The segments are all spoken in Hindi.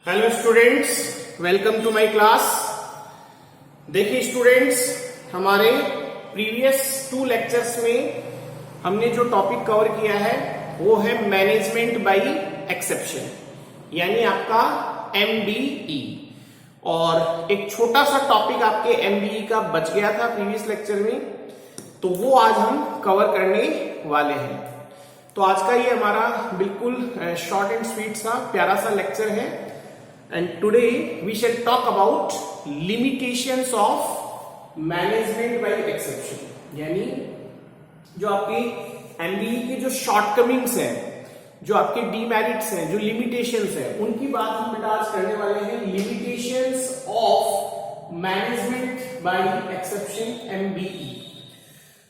Hello students, welcome to my class. देखिए स्टूडेंट्स, हमारे प्रीवियस 2 लेक्चर्स में हमने जो टॉपिक कवर किया है वो है मैनेजमेंट बाय एक्सेप्शन, यानी आपका MBE। और एक छोटा सा टॉपिक आपके MBE का बच गया था प्रीवियस लेक्चर में, तो वो आज हम कवर करने वाले हैं। तो आज का ये हमारा बिल्कुल शॉर्ट एंड स्वीट सा प्यारा सा लेक्चर है। And today we shall talk about limitations of management by exception, यानी जो आपके MBE के जो शॉर्टकमिंग्स हैं, जो आपके डीमेरिट्स हैं, जो लिमिटेशंस हैं, उनकी बात हम बेटा आज करने वाले हैं। Limitations of management by exception MBE।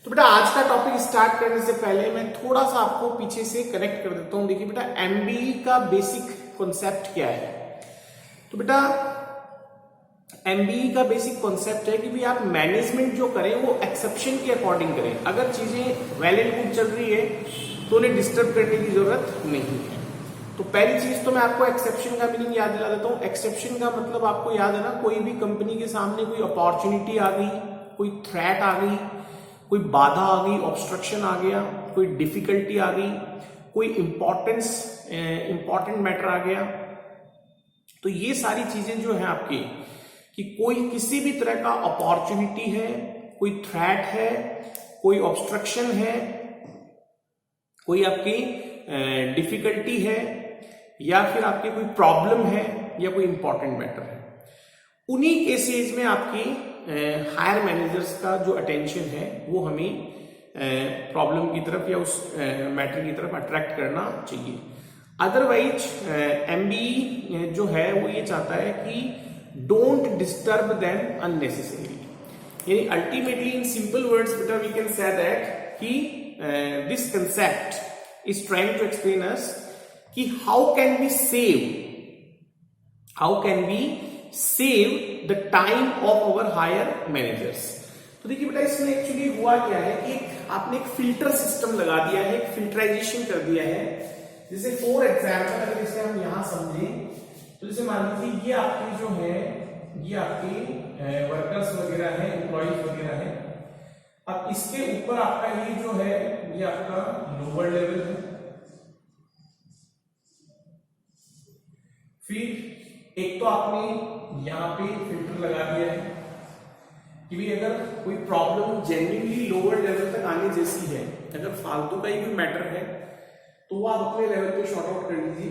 तो बेटा आज का टॉपिक स्टार्ट करने से पहले मैं थोड़ा सा आपको पीछे से कनेक्ट कर देता हूं। देखिए बेटा, MBE का बेसिक कॉन्सेप्ट क्या है। तो बेटा MBE का बेसिक कॉन्सेप्ट है कि भी आप मैनेजमेंट जो करें वो एक्सेप्शन के अकॉर्डिंग करें। अगर चीजें वेल एंड गुड चल रही है तो उन्हें डिस्टर्ब करने की जरूरत नहीं है। तो पहली चीज तो मैं आपको एक्सेप्शन का मीनिंग याद दिला देता हूं। एक्सेप्शन का मतलब आपको याद है ना, कोई भी कंपनी के सामने कोई अपॉर्चुनिटी आ गई, कोई थ्रेट आ गई, कोई बाधा आ गई, ऑब्स्ट्रक्शन आ गया, कोई डिफिकल्टी आ गई, कोई इंपॉर्टेंट मैटर आ गया। तो ये सारी चीजें जो है आपकी, कि कोई किसी भी तरह का अपॉर्चुनिटी है, कोई थ्रेट है, कोई ऑब्स्ट्रक्शन है, कोई आपकी डिफिकल्टी है, या फिर आपकी कोई प्रॉब्लम है, या कोई इंपॉर्टेंट मैटर है, उन्हीं केसेस में आपकी हायर मैनेजर्स का जो अटेंशन है वो हमें प्रॉब्लम की तरफ या उस मैटर की तरफ अट्रैक्ट करना चाहिए। अदरवाइज MBE जो है वो ये चाहता है कि डोंट डिस्टर्ब देम अननेसेसरीली। यानी अल्टीमेटली इन सिंपल वर्ड्स बेटा वी कैन से दैट कि this concept is trying to explain us कि how can we save the time of our higher managers. तो देखिए बेटा, इसमें एक्चुअली हुआ क्या है कि आपने एक फिल्टर सिस्टम लगा दिया है, एक फिल्टराइजेशन कर दिया है। जैसे फॉर एग्जाम्पल अगर इसे हम यहां समझें तो जैसे मान लीजिए ये आपकी जो है, ये आपके वर्कर्स वगैरह है, एम्प्लॉइज वगैरह है। अब इसके ऊपर आपका ये जो है ये आपका लोअर लेवल है। फिर एक तो आपने यहां पे फिल्टर लगा दिया है कि भी अगर कोई प्रॉब्लम जेन्युइनली लोअर लेवल तक आने जैसी है, अगर फालतू का ही कोई मैटर है तो वो आप अपने लेवल पे शॉर्ट आउट कर लीजिए।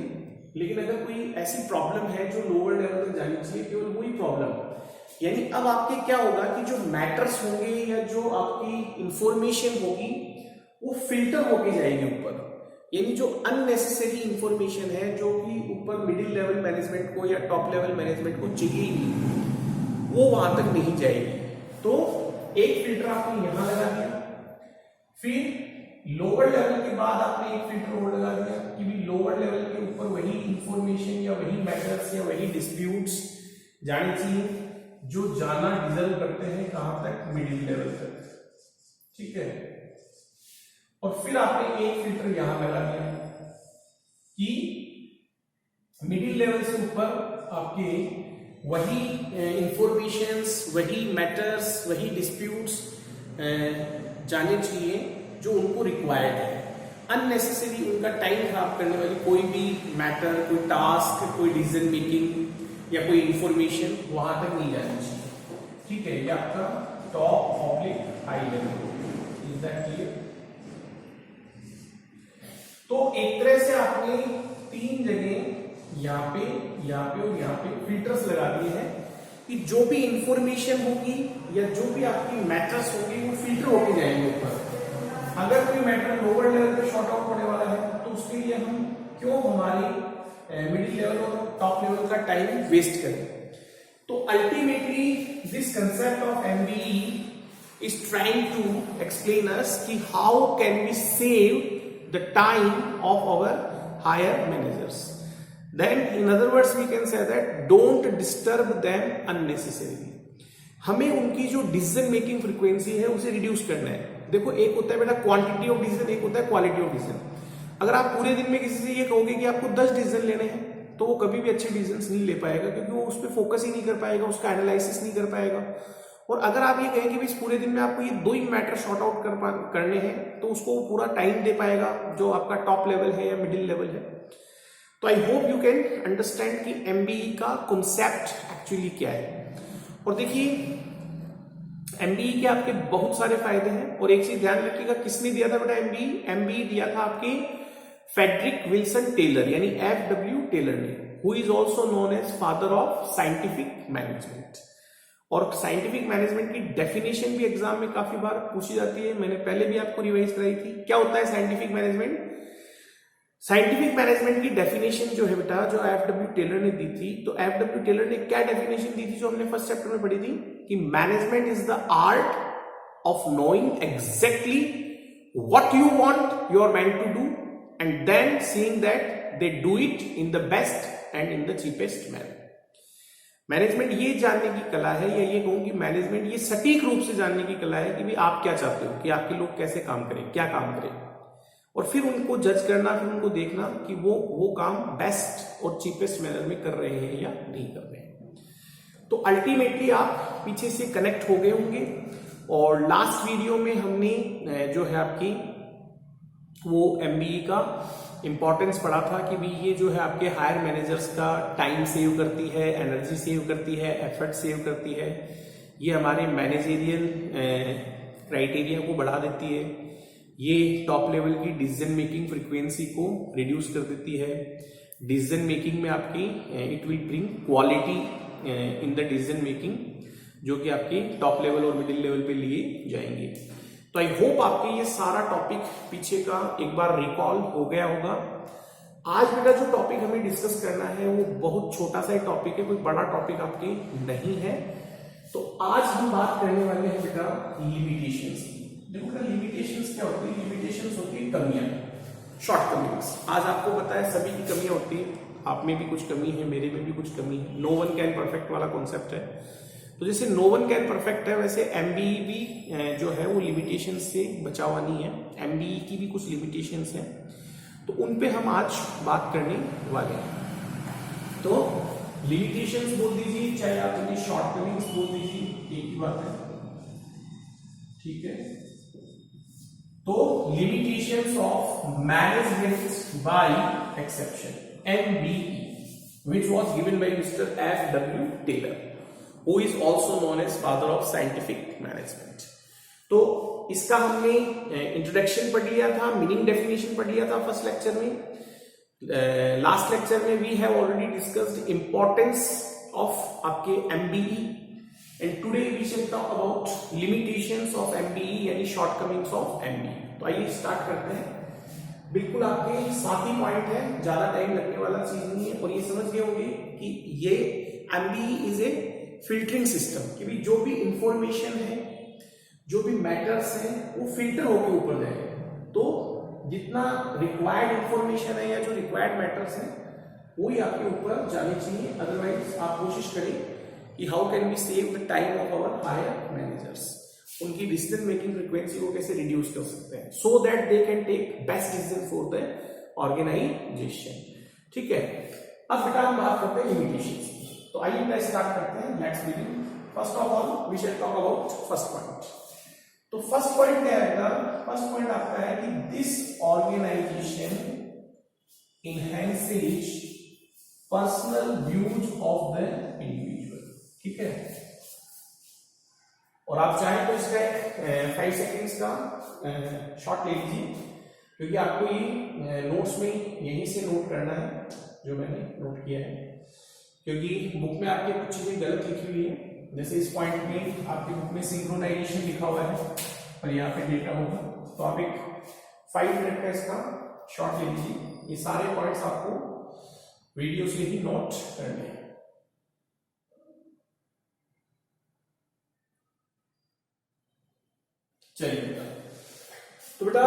लेकिन अगर कोई ऐसी प्रॉब्लम है जो लोअर लेवल तक जानी चाहिए, केवल वही प्रॉब्लम, यानी अब आपके क्या होगा कि जो मैटर्स होंगे या जो आपकी इंफॉर्मेशन होगी वो फिल्टर होके जाएगी ऊपर। यानी जो अननेसेसरी इंफॉर्मेशन है, जो कि ऊपर मिडिल लेवल मैनेजमेंट को या टॉप लेवल मैनेजमेंट को चाहिए, वो वहां तक नहीं जाएगी। तो एक फिल्टर आपने यहां लगा दिया, फिर लोअर लेवल के बाद आपने एक फिल्टर और लगा दिया कि भी लोअर लेवल के ऊपर वही इंफॉर्मेशन या वही मैटर्स या वही डिस्प्यूट्स जानी चाहिए जो जाना डिजर्व करते हैं कहां तक, मिडिल लेवल तक। ठीक है। और फिर आपने एक फिल्टर यहां लगा दिया कि मिडिल लेवल से ऊपर आपके वही इंफॉर्मेशंस, वही मैटर्स, वही डिस्प्यूट्स जाने चाहिए जो उनको रिक्वायर्ड है। अननेसेसरी उनका टाइम खराब करने वाली कोई भी मैटर, कोई टास्क, कोई डिसीजन मेकिंग या कोई इंफॉर्मेशन वहां तक नहीं जानी चाहिए। ठीक है, ये आपका top oblique high level. Is that clear? तो एक तरह से आपने 3 जगह यहाँ पे और यहाँ पे फिल्टर्स लगा दिए हैं कि जो भी इंफॉर्मेशन होगी या जो भी आपकी मैटर्स होगी वो फिल्टर होके जाएंगे ऊपर। अगर कोई मैटर लोअर लेवल पे शॉर्ट आउट होने वाला है तो उसके लिए हम क्यों हमारी मिडिल लेवल और टॉप लेवल का टाइम वेस्ट करें। तो ultimately this concept of MBE is trying to explain us कि how can we save the time of our higher managers. Then in other words we can say that don't disturb them unnecessarily. हमें उनकी जो डिसीजन मेकिंग फ्रीक्वेंसी है उसे रिड्यूस करना है। देखो, एक होता है बेटा क्वांटिटी ऑफ डिसीजन, एक होता है क्वालिटी ऑफ डिसीजन। अगर आप पूरे दिन में किसी से ये कहोगे कि आपको 10 डिसीजन लेने हैं तो वो कभी भी अच्छे डिसीजंस नहीं ले पाएगा, क्योंकि वो उस पर फोकस ही नहीं कर पाएगा, उसका एनालिसिस नहीं कर पाएगा। और अगर आप ये कहें कि इस पूरे दिन में आपको ये 2 ही मैटर शॉर्ट आउट करने हैं, तो उसको पूरा टाइम दे पाएगा जो आपका टॉप लेवल है या मिडिल लेवल है। तो I hope you can understand कि एमबीई का कॉन्सेप्ट एक्चुअली क्या है। और देखिए एमबीई के आपके बहुत सारे फायदे हैं, और एक चीज ध्यान रखिएगा, किसने दिया था बेटा एमबीई? एमबीई दिया था आपके फेडरिक विल्सन टेलर यानी FW टेलर ने, who is also known as father of scientific management. और साइंटिफिक मैनेजमेंट की डेफिनेशन भी एग्जाम में काफी बार पूछी जाती है, मैंने पहले भी आपको रिवाइज कराई थी। क्या होता है साइंटिफिक मैनेजमेंट? साइंटिफिक मैनेजमेंट की डेफिनेशन जो है बेटा, जो FW टेलर ने दी थी, तो FW टेलर ने क्या डेफिनेशन दी थी जो हमने फर्स्ट चैप्टर में पढ़ी थी, कि management is the art of knowing exactly what you want your man to do and then seeing that they do it in the best and in the cheapest manner. Management ये जानने की कला है, या ये कहूं कि मैनेजमेंट ये सटीक रूप से जानने की कला है कि भी आप क्या चाहते हो, कि आपके लोग कैसे काम करें, क्या काम करें, और फिर उनको जज करना, फिर उनको देखना कि वो काम बेस्ट और चीपेस्ट मैनर में कर रहे हैं या नहीं कर रहे हैं। तो अल्टीमेटली आप पीछे से कनेक्ट हो गए होंगे। और लास्ट वीडियो में हमने जो है आपकी वो एमबीई का इंपॉर्टेंस पढ़ा था कि भी ये जो है आपके हायर मैनेजर्स का टाइम सेव करती है, एनर्जी सेव करती है, एफर्ट सेव करती है, ये हमारे मैनेजेरियल क्राइटेरिया को बढ़ा देती है, ये टॉप लेवल की डिसीजन मेकिंग फ्रीक्वेंसी को रिड्यूस कर देती है, डिसीजन मेकिंग में आपकी it will bring quality in the decision making, जो कि आपकी टॉप लेवल और मिडिल लेवल पे लिए जाएंगे। तो आई होप आपके ये सारा टॉपिक पीछे का एक बार रिकॉल हो गया होगा। आज बेटा जो टॉपिक हमें डिस्कस करना है वो बहुत छोटा सा टॉपिक है, कोई बड़ा टॉपिक आपके नहीं है। तो आज हम बात करने वाले हैं बेटा लिमिटेशंस की। देखो बेटा लिमिटेशंस क्या होती है? लिमिटेशंस होती है कमियां, शॉर्टकमिंग्स। आज आपको पता है सभी की कमियां होती है, आप में भी कुछ कमी है, मेरे में भी कुछ कमी है। नो वन कैन परफेक्ट वाला कॉन्सेप्ट है। तो जैसे नो वन कैन परफेक्ट है, वैसे एमबीई भी जो है वो लिमिटेशंस से बचा हुआ नहीं है। एमबीई की भी कुछ लिमिटेशंस हैं, तो उन पे हम आज बात करने वाले हैं। तो लिमिटेशंस बोल दीजिए, चाहे आप इन्हें शॉर्टकमिंग्स बोल दीजिए, एक ही बात है, ठीक है। तो limitations of management by exception MBE, which was given by Mr. FW Taylor, who is also known as father of scientific management. तो इसका हमने इंट्रोडक्शन पढ़ लिया था, मीनिंग डेफिनेशन पढ़ लिया था फर्स्ट लेक्चर में। लास्ट लेक्चर में we have already discussed importance of आपके MBE, and today we shall talk about limitations of MBE यानी शॉर्टकमिंग्स ऑफ एमबीई। तो आइए स्टार्ट करते हैं। बिल्कुल आपके साथ ही पॉइंट है, ज्यादा टाइम लगने वाला चीज नहीं है। और ये समझ गए होंगे कि ये MBE is a filtering system, कि भी जो भी इंफॉर्मेशन है, जो भी मैटर्स हैं, वो फिल्टर होकर ऊपर जाएगा। तो जितना रिक्वायर्ड इंफॉर्मेशन है या जो रिक्वायर्ड मैटर्स हैं वही आपके ऊपर जाने चाहिए। अदरवाइज आप कोशिश करें कि how can we save the time of our higher managers, उनकी डिसीजन मेकिंग फ्रीक्वेंसी को कैसे रिड्यूस कर सकते हैं, so that they can take best decision for the organisation. ठीक है, अब बेटा हम बात करते हैं लिमिटेशंस की। तो आइए बेटा स्टार्ट करते हैं, let's begin. First of all we shall talk about first point. तो फर्स्ट पॉइंट क्या है? फर्स्ट पॉइंट आपका है कि this organisation enhances personal views of the individual. ठीक है, और आप चाहें तो इसका 5 सेकेंड्स का शॉट ले लीजिए, क्योंकि आपको ये नोट्स में यहीं से नोट करना है जो मैंने नोट किया है, क्योंकि बुक में आपके कुछ चीजें गलत लिखी हुई है। जैसे इस पॉइंट में आपकी बुक में सिंक्रोनाइजेशन लिखा हुआ है और यहाँ पे डेटा होगा, तो आप एक 5 मिनट का इसका शॉट ले लीजिए। ये सारे पॉइंट्स आपको वीडियो से ही नोट करने हैं। चलिए बेटा, तो बेटा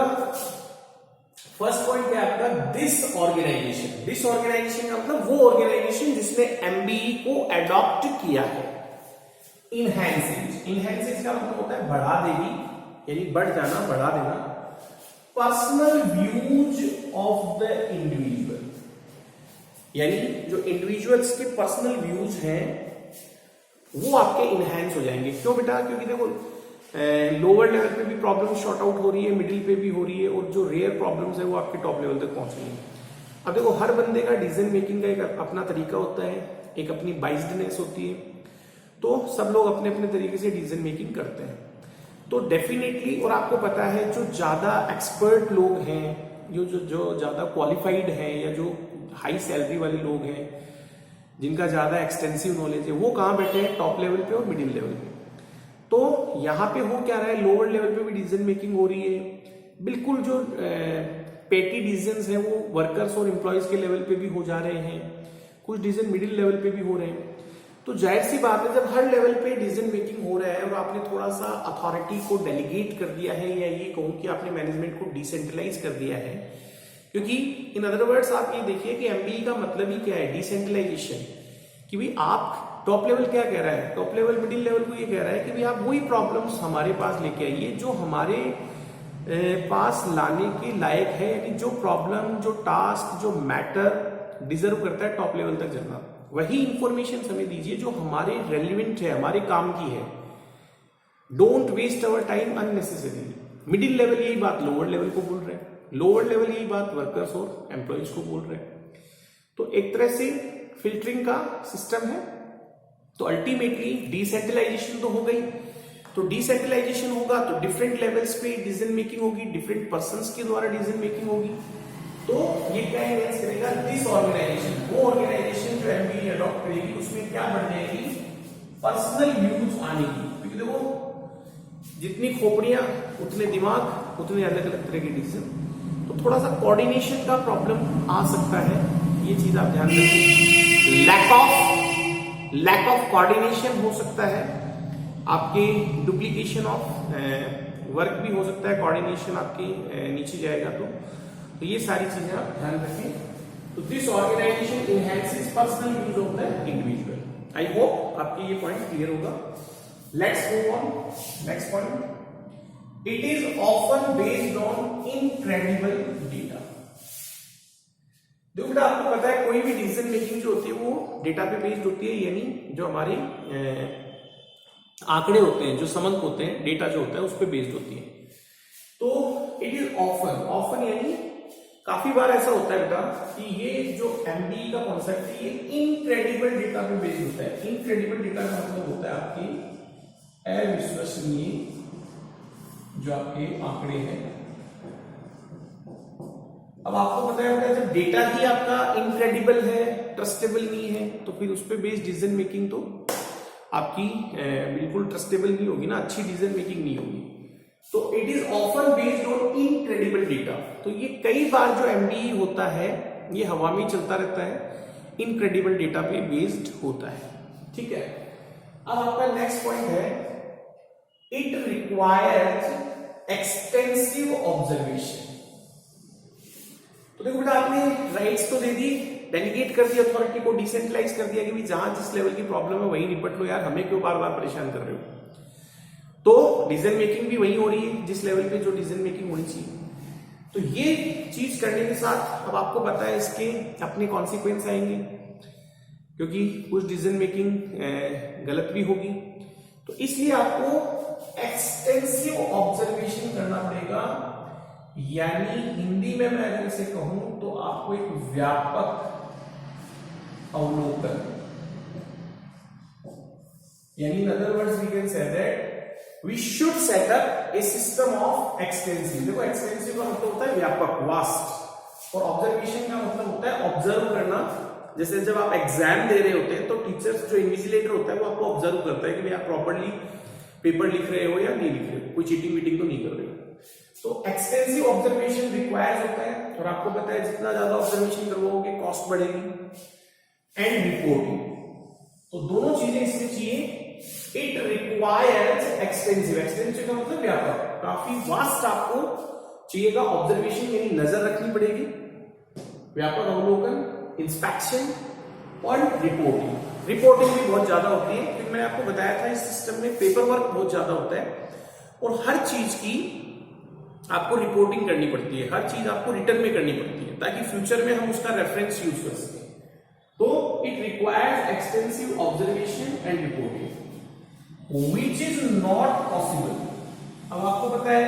फर्स्ट पॉइंट क्या है आपका? This organisation. दिस ऑर्गेनाइजेशन का मतलब वो ऑर्गेनाइजेशन जिसने एमबीई को एडॉप्ट किया है। इनहैंसेज, इनहैंसेज का मतलब होता है बढ़ा देगी, यानी बढ़ जाना, बढ़ा देना। Personal views of the individual, यानी जो इंडिविजुअल्स के पर्सनल व्यूज हैं वो आपके इनहेंस हो जाएंगे। क्यों बेटा? क्योंकि देखो लोअर लेवल पे भी प्रॉब्लम शॉर्ट आउट हो रही है, मिडिल पे भी हो रही है, और जो रेयर प्रॉब्लम्स है वो आपके टॉप लेवल तक पहुंच रही है। अब देखो हर बंदे का डिसीजन मेकिंग का एक अपना तरीका होता है, एक अपनी बाइस्डनेस होती है, तो सब लोग अपने अपने तरीके से डिसीजन मेकिंग करते हैं। तो डेफिनेटली, और आपको पता है जो ज्यादा एक्सपर्ट लोग हैं, जो ज्यादा क्वालिफाइड हैं, या जो हाई सैलरी वाले लोग हैं, जिनका ज्यादा एक्सटेंसिव नॉलेज है, वो कहाँ बैठे हैं? टॉप लेवल पे और मिडिल लेवल पे। तो यहाँ पे हो क्या रहा है, लोअर लेवल पे भी डिसीजन मेकिंग हो रही है। बिल्कुल जो पेटी डिसीजंस हैं वो वर्कर्स और एम्प्लॉयज के लेवल पे भी हो जा रहे हैं, कुछ डिसीजन मिडिल लेवल पे भी हो रहे हैं। तो जाहिर सी बात है, जब हर लेवल पे डिसीजन मेकिंग हो रहा है और आपने थोड़ा सा अथॉरिटी को डेलीगेट कर दिया है, या ये कहूं कि आपने मैनेजमेंट को डिसेंट्रलाइज कर दिया है, क्योंकि इन अदर वर्ड्स आप ये देखिए कि एमबीई का मतलब ही क्या है? डिसेंट्रलाइजेशन। कि भाई आप टॉप लेवल क्या कह रहा है? टॉप लेवल मिडिल लेवल को ये कह रहा है कि भाई आप वही प्रॉब्लम्स हमारे पास लेके आइए जो हमारे पास लाने के लायक है, यानी जो प्रॉब्लम, जो टास्क, जो मैटर डिजर्व करता है टॉप लेवल तक जाना, वही इंफॉर्मेशन हमें दीजिए जो हमारे रेलिवेंट है, हमारे काम की है। Don't waste our time unnecessarily. Middle level यही बात लोअर लेवल को बोल रहे हैं, लोअर लेवल यही बात वर्कर्स और एम्प्लॉयज को बोल रहे हैं। तो एक तरह से फिल्टरिंग का सिस्टम है। तो अल्टीमेटली डिसेंट्रलाइजेशन तो हो गई, तो डिसेंट्रलाइजेशन होगा तो डिफरेंट लेवल्स पे डिसीजन मेकिंग होगी, डिफरेंट पर्संस के द्वारा डिसीजन मेकिंग होगी। तो ये क्या इन्हेंस करेगा? दिस ऑर्गेनाइजेशन, वो ऑर्गेनाइजेशन जो एमबीई अडॉप्ट करेगी उसमें क्या बढ़ जाएगी? पर्सनल व्यूज आने की। क्योंकि देखो जितनी खोपड़ियां उतने दिमाग, उतने अलग अलग तरह के डिसीजन। तो थोड़ा सा कोऑर्डिनेशन का प्रॉब्लम आ सकता है, ये चीज आप ध्यान रखिए। लैक ऑफ कोऑर्डिनेशन हो सकता है, आपके डुप्लीकेशन ऑफ वर्क भी हो सकता है, कोऑर्डिनेशन आपकी नीचे जाएगा। तो ये सारी चीजें आप ध्यान रखें। तो this organisation enhances personal views of the individual. I hope आपके ये पॉइंट क्लियर होगा। Let's move on next point. It is often based on incredible data. देखो बेटा, आपको पता है कोई भी डिसीजन मेकिंग जो होती है वो डेटा पे बेस्ड होती है, यानी जो हमारे आंकड़े होते हैं, जो समंक होते हैं, डेटा जो होता है उस पर बेस्ड होती है। तो इट इज ऑफन यानी काफी बार ऐसा होता है बेटा कि ये जो एमबीई का कॉन्सेप्ट है ये इनक्रेडिबल डेटा पे बेस्ड होता है। इनक्रेडिबल डेटा का मतलब होता है आपकी अविश्वसनीय जो आपके आंकड़े हैं। अब आपको पता है बेटा, जब डेटा ही आपका इनक्रेडिबल है, ट्रस्टेबल नहीं है, तो फिर उस पर बेस्ड डिसीजन मेकिंग तो आपकी बिल्कुल ट्रस्टेबल नहीं होगी ना, अच्छी डिसीजन मेकिंग नहीं होगी। तो it is often based on incredible data. तो ये कई बार जो एमबीई होता है ये हवा में चलता रहता है, इनक्रेडिबल डेटा पे बेस्ड होता है। ठीक है, अब आपका नेक्स्ट पॉइंट है, इट रिक्वायर्स एक्सटेंसिव ऑब्जर्वेशन। तो देखो बेटा, आपने राइट्स तो दे दी, डेलीगेट कर दिया अथॉरिटी को, डिसेंट्रलाइज कर दिया कि भाई जहां जिस लेवल की प्रॉब्लम है वही निपट लो यार, हमें क्यों बार बार परेशान कर रहे हो। तो डिसीजन मेकिंग भी वही हो रही है जिस लेवल पे जो डिसीजन मेकिंग होनी चाहिए। तो ये चीज करने के साथ अब आपको पता है इसके अपने कॉन्सिक्वेंस आएंगे, क्योंकि कुछ डिसीजन मेकिंग गलत भी होगी। तो इसलिए आपको एक्सटेंसिव ऑब्जर्वेशन करना पड़ेगा, यानी हिंदी में मैं अगर इसे कहूं तो आपको एक व्यापक अवलोकन, यानी in other words we can say that we should set up a system of extensive. देखो एक्सटेंसिव का मतलब होता है व्यापक, वास्ट, और ऑब्जर्वेशन का मतलब होता है ऑब्जर्व करना। जैसे जब आप एग्जाम दे रहे होते हैं तो टीचर्स जो इन्विजिलेटर होता है वो आपको ऑब्जर्व करता है कि भाई आप प्रॉपर्ली पेपर लिख रहे हो या नहीं लिख रहे हो, कोई चीटिंग वीटिंग तो नहीं कर रहे हो। तो एक्सटेंसिव ऑब्जर्वेशन रिक्वायर्स होता है, और आपको पता है जितना ज्यादा ऑब्जर्वेशन करवाओगे कॉस्ट बढ़ेगी, एंड रिपोर्टिंग। तो दोनों चीजें इसमें चाहिए। इट रिक्वायर्स एक्सटेंसिव, एक्सटेंसिव का मतलब व्यापक, काफी वास्ट आपको चाहिएगा ऑब्जर्वेशन, यानी नजर रखनी पड़ेगी, व्यापक अवलोकन, इंस्पेक्शन और रिपोर्टिंग। रिपोर्टिंग भी बहुत ज्यादा होती है, क्योंकि मैंने आपको बताया था इस सिस्टम में पेपर वर्क बहुत ज्यादा होता है, और हर चीज की आपको रिपोर्टिंग करनी पड़ती है, हर चीज आपको रिटर्न में करनी पड़ती है, ताकि फ्यूचर में हम उसका रेफरेंस यूज कर सकें। requires extensive observation and reporting which is not possible। अब आपको पता है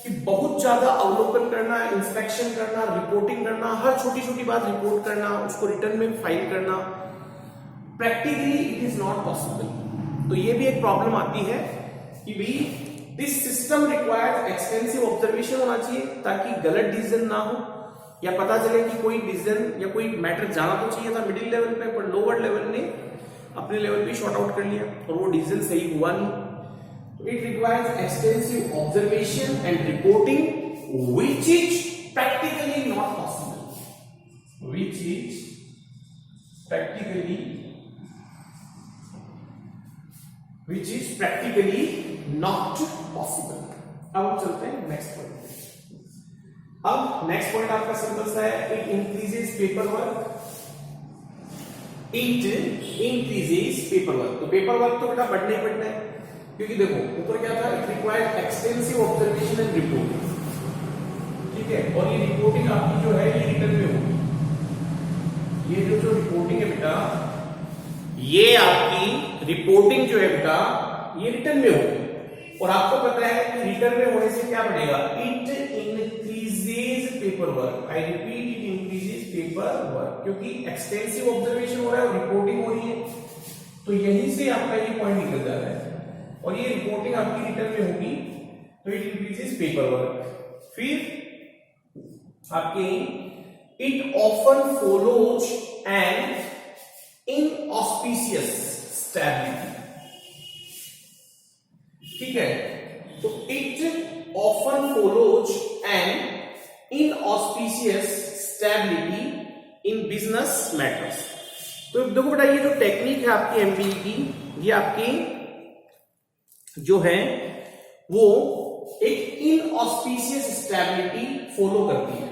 कि बहुत ज्यादा अवलोकन करना, इंस्पेक्शन करना, रिपोर्टिंग करना, हर छोटी छोटी बात रिपोर्ट करना, उसको रिटर्न में फाइल करना, practically it is not possible. तो ये भी एक प्रॉब्लम आती है कि भाई this system requires extensive observation होना चाहिए ताकि गलत डिसीजन ना हो, या पता चले कि कोई डिसीजन या कोई मैटर जाना तो चाहिए था मिडिल लेवल पे, पर लोअर लेवल ने अपने लेवल पे शॉर्ट आउट कर लिया और वो डिसीजन सही हुआ नहीं। तो it requires extensive observation and reporting which is practically not possible, which is practically not possible. अब हम चलते हैं नेक्स्ट पॉइंट। अब नेक्स्ट पॉइंट आपका सिंपल सा है, it increases paper work, it increases paper work. तो पेपर वर्क तो बेटा बढ़ना ही बढ़ना है, क्योंकि देखो ऊपर क्या था, it required extensive observation and reporting, ठीक है, और ये रिपोर्टिंग आपकी जो है ये रिटर्न में होगी। ये जो रिपोर्टिंग है बेटा, ये आपकी रिपोर्टिंग जो है बेटा ये रिटर्न में होगी। और आपको पता है कि रिटर्न में होने से क्या बढ़ेगा, it increases paper work. I repeat, it increases paper work, क्योंकि एक्सटेंसिव ऑब्जर्वेशन हो रहा है और रिपोर्टिंग हो रही है, तो यहीं से आपका ये पॉइंट निकल जा रहा है। और ये रिपोर्टिंग आपकी रिटर्न में होगी तो इट इंक्रीजेस पेपर वर्क। फिर आपके it often follows and inauspicious stability, ठीक है, तो it often follows an inauspicious stability in business matters. तो देखो बेटा, ये जो टेक्निक है आपकी एमबीई की, ये आपकी जो है वो एक इनऑस्पिशियस स्टेबिलिटी फॉलो करती है।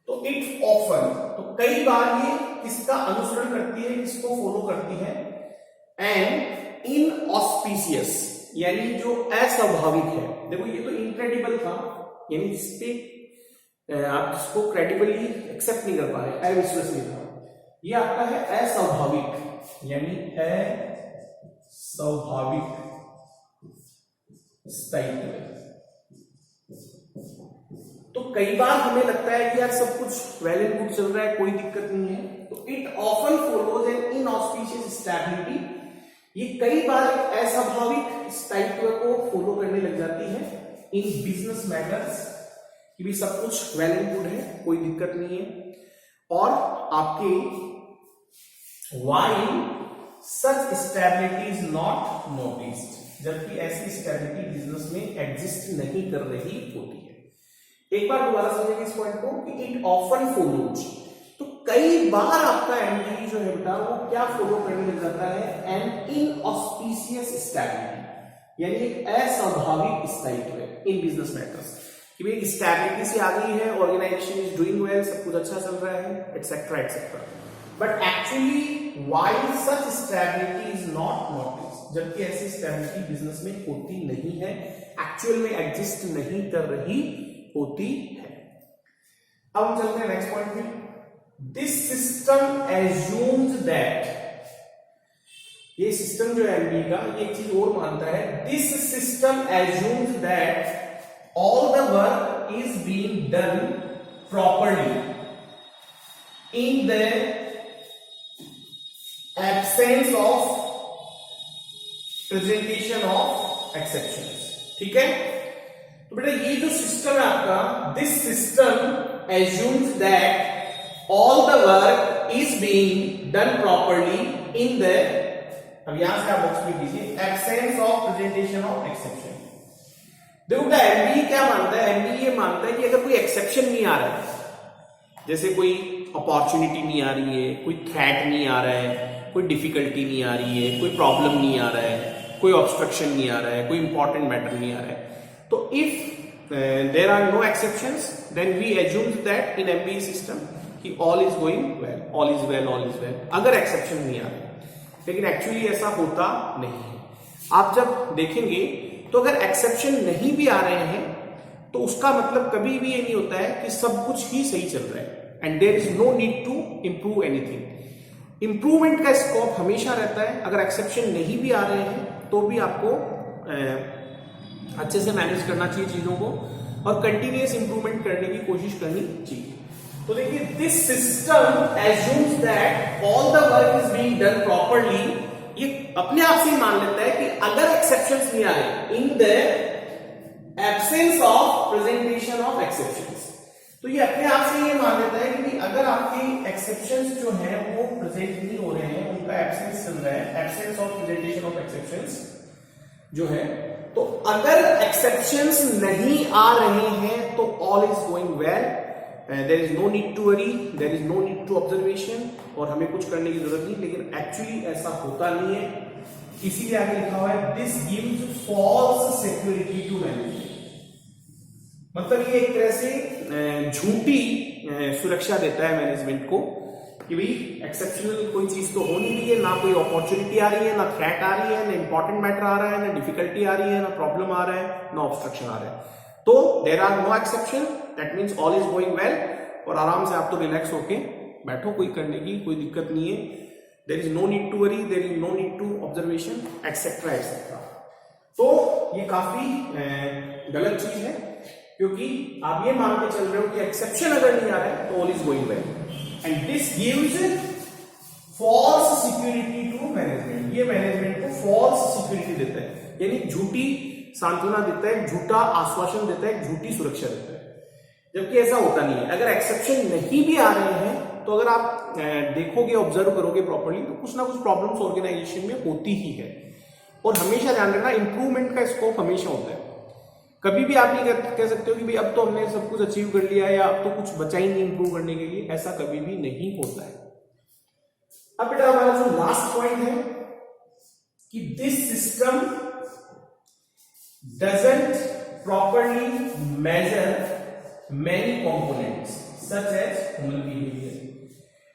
तो इट ऑफन, तो कई बार ये किसका अनुसरण करती है, किसको फॉलो करती है, एंड इनऑस्पिशियस यानी जो अस्वाभाविक है। देखो ये तो इनक्रेडिबल था, यानी जिसपे आप इसको क्रेडिबली एक्सेप्ट नहीं कर पा रहे, अविश्वसनीय था। ये आपका है अस्वाभाविक, यानी अस्वाभाविक स्थायित्व। तो कई बार हमें लगता है कि यार सब कुछ वेल एंड गुड चल रहा है, कोई दिक्कत नहीं है, तो it often follows an inauspicious stability, ये कई बार अस्वाभाविक स्थायित्व को फॉलो करने लग जाती है इन बिजनेस मैटर्स, कि भी सब कुछ वेल एंड गुड है, कोई दिक्कत नहीं है। और आपके while such stability is not noticed, जबकि ऐसी स्टेबिलिटी बिजनेस में एग्जिस्ट नहीं कर रही होती है। एक बार दोबारा समझेंगे इस पॉइंट को कि इट ऑफन फॉलोज, तो कई बार आपका एमबीई जो है बेटा वो क्या फॉलो करने लग जाता है, एन इनऑस्पिशियस स्टेबिलिटी, यानी एक अस्वाभाविक स्थायित्व इन बिजनेस मैटर्स, कि भाई स्टेबिलिटी से आ गई है, ऑर्गेनाइजेशन इज डूइंग वेल, सब कुछ अच्छा चल रहा है, etcetera etcetera, but actually while such stability is not noticed, जबकि ऐसी स्टेबिलिटी बिजनेस में होती नहीं है, एक्चुअल में एग्जिस्ट नहीं कर रही होती है। अब हम चलते हैं नेक्स्ट पॉइंट में। दिस सिस्टम एज्यूम्स दैट, ये सिस्टम जो है एमबीई का, ये एक चीज और मानता है, this system assumes that all the work is being done properly in the absence of presentation of exceptions, ठीक है। तो बेटा ये जो सिस्टम है आपका, this system assumes that all the work is being done properly in the, अब यहां से आप बॉक्स में दीजिए, absence of presentation of exception. देखो बेटा एमबीई क्या मानता है, एमबीई ये मानता है कि अगर कोई एक्सेप्शन नहीं आ रहा है, जैसे कोई अपॉर्चुनिटी नहीं आ रही है, कोई थ्रेट नहीं आ रहा है, कोई डिफिकल्टी नहीं आ रही है, कोई प्रॉब्लम नहीं आ रहा है, कोई ऑब्स्ट्रक्शन नहीं आ रहा है, कोई इंपॉर्टेंट मैटर नहीं आ रहा है, तो if there are no exceptions then we assume that in MBE system कि all is going well, all is well, all is well, अगर एक्सेप्शन नहीं आ रहा। लेकिन एक्चुअली ऐसा होता नहीं है। आप जब देखेंगे तो अगर एक्सेप्शन नहीं भी आ रहे हैं तो उसका मतलब कभी भी ये नहीं होता है कि सब कुछ ही सही चल रहा है, and there is no need to improve anything. Improvement का स्कोप हमेशा रहता है, अगर एक्सेप्शन नहीं भी आ रहे हैं तो भी आपको अच्छे से मैनेज करना चाहिए चीजों को और कंटिन्यूअस इंप्रूवमेंट करने की कोशिश करनी चाहिए। तो देखिए, this system assumes that all the work is being done properly. ये अपने आप से ही मान लेता है कि अगर एक्सेप्शंस नहीं आ रहे, in the absence of presentation of exceptions, तो ये अपने आप से ये मान लेता है कि अगर आपकी एक्सेप्शंस जो हैं वो प्रेजेंट नहीं हो रहे हैं, उनका एब्सेंस चल रहा है, absence of presentation of exceptions जो है, तो अगर एक्सेप्शंस नहीं आ रहे हैं तो all is going well, there is no need to worry, there is no need to observation, और हमें कुछ करने की जरूरत नहीं। लेकिन एक्चुअली ऐसा होता नहीं है, इसीलिए आगे लिखा हुआ है this gives false security to management. मतलब ये एक तरह से झूठी सुरक्षा देता है मैनेजमेंट को कि भाई एक्सेप्शनल कोई चीज तो हो नहीं रही है, ना कोई अपॉर्चुनिटी आ रही है, ना थ्रेट आ रही है, ना इंपॉर्टेंट मैटर आ रहा है, ना डिफिकल्टी आ रही है, ना प्रॉब्लम आ रहा है, ना ऑब्स्ट्रक्शन आ रहा है। तो there are no exception, that means all is going well, और आराम से आप तो रिलैक्स होके बैठो, कोई करने की कोई दिक्कत नहीं है। There is no need to worry, there is no need to observation, etcetera etcetera. तो ये काफी गलत चीज है, क्योंकि आप ये मान के चल रहे हो कि एक्सेप्शन अगर नहीं आ रहा है तो all is going well, and this gives false security to management. ये मैनेजमेंट को फॉल्स सिक्योरिटी देता है, यानी झूठी सांत्वना देता है, झूठा आश्वासन देता है, झूठी सुरक्षा देता है, जबकि ऐसा होता नहीं है। अगर एक्सेप्शन नहीं भी आ रहे हैं तो अगर आप देखोगे, ऑब्जर्व करोगे प्रॉपर्ली, तो कुछ ना कुछ प्रॉब्लम्स ऑर्गेनाइजेशन में होती ही है। और हमेशा ध्यान रखना, इंप्रूवमेंट का स्कोप हमेशा होता है। कभी भी आप नहीं कह सकते हो कि भाई अब तो हमने सब कुछ अचीव कर लिया या अब तो कुछ बचा ही नहीं इंप्रूव करने के लिए, ऐसा कभी भी नहीं होता है। अब बेटा हमारा जो लास्ट पॉइंट है कि this system doesn't properly measure many components such as human behaviour.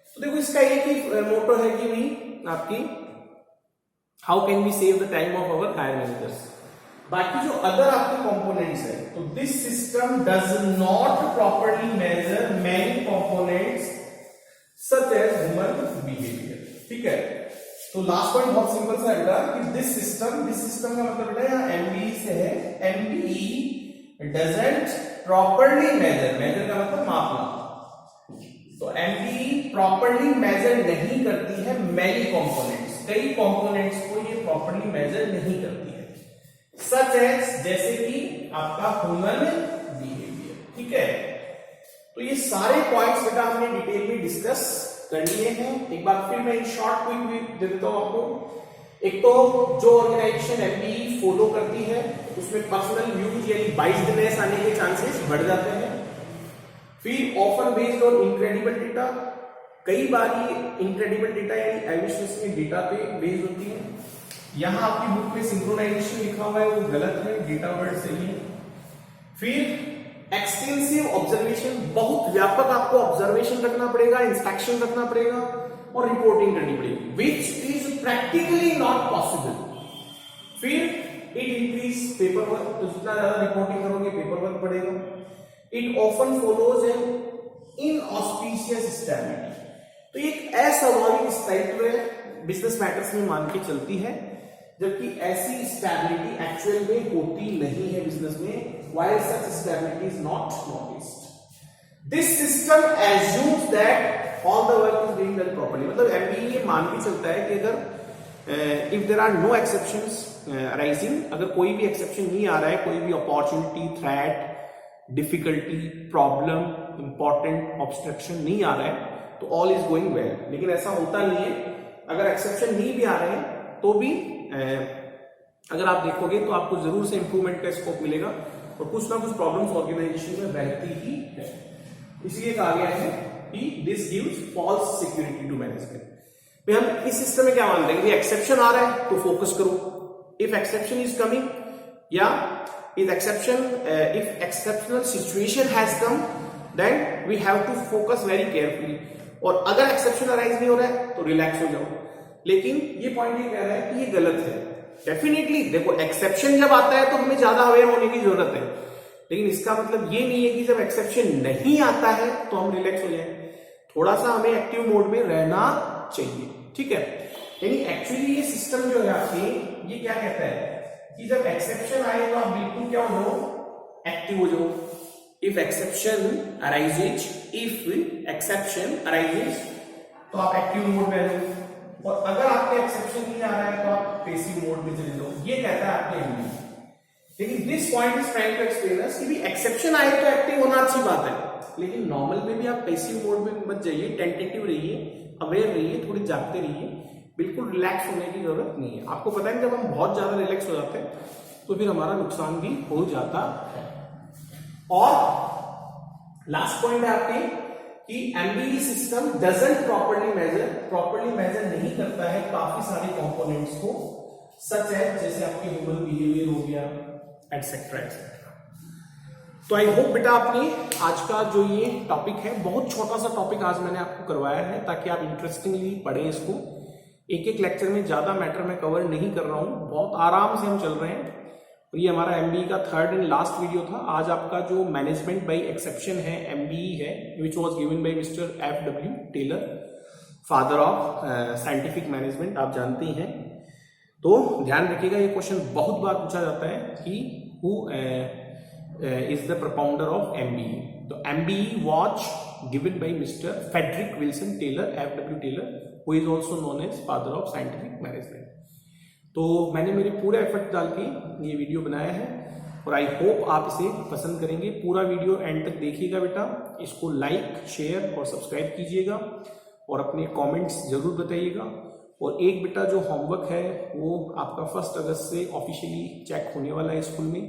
तो देखो, इसका एक ही मोटो है कि भाई आपकी how can we save the time of our higher managers. बाकी जो अदर आपके कंपोनेंट्स है, तो this system does not properly measure many components such as human behaviour. ठीक है, तो लास्ट पॉइंट बहुत सिंपल सा है कि दिस सिस्टम का मतलब बेटा यहाँ एमबीई से है, एमबीई डजंट प्रॉपरली मेजर का मतलब मापना। तो एमबीई प्रॉपरली मेजर नहीं करती है मेनी कंपोनेंट्स, कई कंपोनेंट्स को ये प्रॉपरली मेजर नहीं करती है, सच एज जैसे कि आपका ह्यूमन बिहेवियर। ठीक है, तो ये सारे पॉइंट्स बेटा हमने डिटेल में डिस्कस कर लिए हैं। एक बार फिर मैं इन शॉर्ट क्विक दे देता हूं आपको। एक तो जो ऑर्गेनाइजेशन एमबीई फॉलो करती है उसमें पर्सनल व्यूज यानी बाइस्डनेस आने के चांसेस बढ़ जाते हैं। फिर often based on incredible data, कई बार ये इनक्रेडिबल डेटा यानी अविश्वसनीय डेटा पे बेस्ड होती है। यहां आपकी बुक में सिंक्रोनाइजेशन लिखा हुआ है, वो गलत है, डेटा वर्ड सही है। फिर एक्सटेंसिव ऑब्जर्वेशन, बहुत व्यापक आपको ऑब्जर्वेशन रखना पड़ेगा, इंस्पेक्शन रखना पड़ेगा और रिपोर्टिंग करनी पड़ेगी, which is practically not possible. फिर इट इंक्रीज पेपर वर्क, तो जितना ज्यादा रिपोर्टिंग करोगे पेपर वर्क बढ़ेगा। It often follows an inauspicious stability, तो एक अस्वाभाविक स्थायित्व बिजनेस मैटर्स में मान के चलती है, जबकि ऐसी स्टेबिलिटी एक्चुअल में होती नहीं है बिजनेस में, while such stability is not noticed. This system assumes that all the work is being done properly. मतलब MBE ये मान के चलता है कि अगर if there are no exceptions arising, अगर कोई भी एक्सेप्शन नहीं आ रहा है, कोई भी opportunity, threat, difficulty, problem, important obstruction नहीं आ रहा है, तो ऑल इज गोइंग वेल। लेकिन ऐसा होता नहीं है, अगर एक्सेप्शन नहीं भी आ रहे हैं तो भी अगर आप देखोगे तो आपको जरूर से इंप्रूवमेंट का स्कोप मिलेगा और कुछ ना कुछ प्रॉब्लम्स ऑर्गेनाइजेशन में रहती ही है। इसलिए कहा गया है कि this gives false security to management. भाई हम इस सिस्टम में क्या मानते हैं कि एक्सेप्शन आ रहा है तो फोकस करो, इफ एक्सेप्शन इज कमिंग या if exceptional situation has come then we have to focus very carefully, और अगर एक्सेप्शन अराइज नहीं हो रहा है तो रिलैक्स हो जाओ। लेकिन ये पॉइंट ये कह रहा है कि ये गलत है। डेफिनेटली देखो, एक्सेप्शन जब आता है तो हमें ज्यादा अवेयर होने की जरूरत है, लेकिन इसका मतलब ये नहीं है कि जब एक्सेप्शन नहीं आता है तो हम रिलैक्स हो जाएं। थोड़ा सा हमें एक्टिव मोड में रहना चाहिए, ठीक है। यानी एक्चुअली ये सिस्टम जो है आपके, ये क्या कहता है कि जब एक्सेप्शन आए तो आप बिल्कुल क्या हो जाओ, एक्टिव हो जाओ। इफ एक्सेप्शन अराइजेज, तो आप एक्टिव मोड में रहो, और अगर आपके एक्सेप्शन नहीं आ रहा है तो आप पैसिव मोड में चले जाओ। ये कहता है आपके एमबी। लेकिन this point is trying to explain us कि भी एक्सेप्शन आए तो एक्टिव होना अच्छी बात है, लेकिन नॉर्मल में भी आप पैसिव मोड में मत जाइए, टेंटेटिव रहिए, अवेयर रहिए, थोड़ी जागते रहिए, बिल्कुल रिलैक्स होने की जरूरत नहीं है। आपको पता है जब हम बहुत ज्यादा रिलैक्स हो जाते हैं तो फिर हमारा नुकसान भी हो जाता है। और लास्ट पॉइंट है आपके कि MBE system doesn't properly measure नहीं करता है काफी सारे कंपोनेंट्स को, सच है जैसे आपके ह्यूमन बिहेवियर हो गया, एटसेट्रा एटसेट्रा। तो आई होप बेटा आपने आज का जो ये टॉपिक है, बहुत छोटा सा टॉपिक आज मैंने आपको करवाया है ताकि आप इंटरेस्टिंगली पढ़ें इसको। एक एक लेक्चर में ज्यादा मैटर मैं कवर नहीं कर रहा हूं, बहुत आराम से हम चल रहे हैं। और ये हमारा एमबीई का थर्ड एंड लास्ट वीडियो था। आज आपका जो मैनेजमेंट बाय एक्सेप्शन है एमबीई है, which was given by mister F W. Taylor, father of scientific management, आप जानते ही हैं। तो ध्यान रखिएगा, ये क्वेश्चन बहुत बार पूछा जाता है कि who is the propounder of MBE. तो MBE was given by mister Frederick Wilson Taylor, F W. Taylor, who is also known as father of scientific management. तो मैंने मेरे पूरे एफर्ट डाल के ये वीडियो बनाया है और आई होप आप इसे पसंद करेंगे। पूरा वीडियो एंड तक देखिएगा बेटा, इसको लाइक, शेयर और सब्सक्राइब कीजिएगा और अपने कमेंट्स जरूर बताइएगा। और एक बेटा जो होमवर्क है वो आपका 1 अगस्त से ऑफिशियली चेक होने वाला है स्कूल में,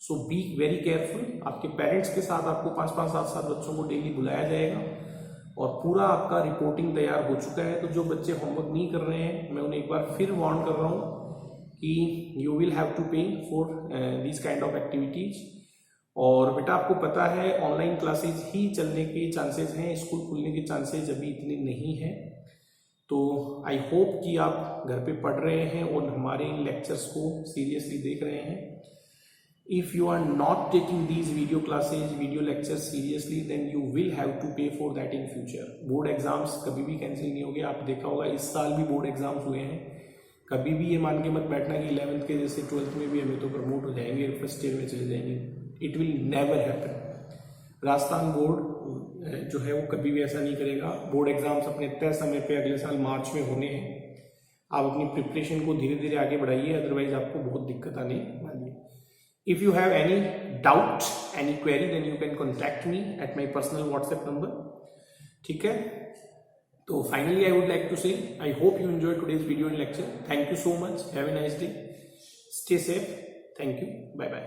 सो बी वेरी केयरफुल। आपके पेरेंट्स के साथ आपको 5-5, 7-7 बच्चों को डेली बुलाया जाएगा और पूरा आपका रिपोर्टिंग तैयार हो चुका है। तो जो बच्चे होमवर्क नहीं कर रहे हैं, मैं उन्हें एक बार फिर वार्न कर रहा हूँ कि यू विल हैव टू पे for this kind of activities. और बेटा आपको पता है ऑनलाइन क्लासेज ही चलने के चांसेस हैं, स्कूल खुलने के चांसेस अभी इतने नहीं हैं। तो आई होप कि आप घर पे पढ़ रहे हैं और हमारे लेक्चर्स को सीरियसली देख रहे हैं। If you are not taking these video classes, video lectures seriously, then you will have to pay for that in future. Board exams कभी भी कैंसिल नहीं हो गया। आप देखा होगा इस साल भी बोर्ड एग्जाम्स हुए हैं। कभी भी ये मान के मत बैठना कि 11th के जैसे 12th में भी हमें तो प्रमोट हो जाएंगे, फर्स्ट ईयर में चले जाएंगे। It will never happen. Rajasthan board जो है वो कभी भी ऐसा नहीं करेगा। बोर्ड एग्जाम्स अपने तय समय पे अगले साल मार्च में होने हैं। आप अपनी प्रिपरेशन को धीरे धीरे आगे बढ़ाइए, अदरवाइज आपको बहुत दिक्कत आने वाली है। If you have any doubt, any query, then you can contact me at my personal WhatsApp number. ठीक है? तो finally I would like to say, I hope you enjoyed today's video and lecture. Thank you so much. Have a nice day. Stay safe. Thank you. Bye bye.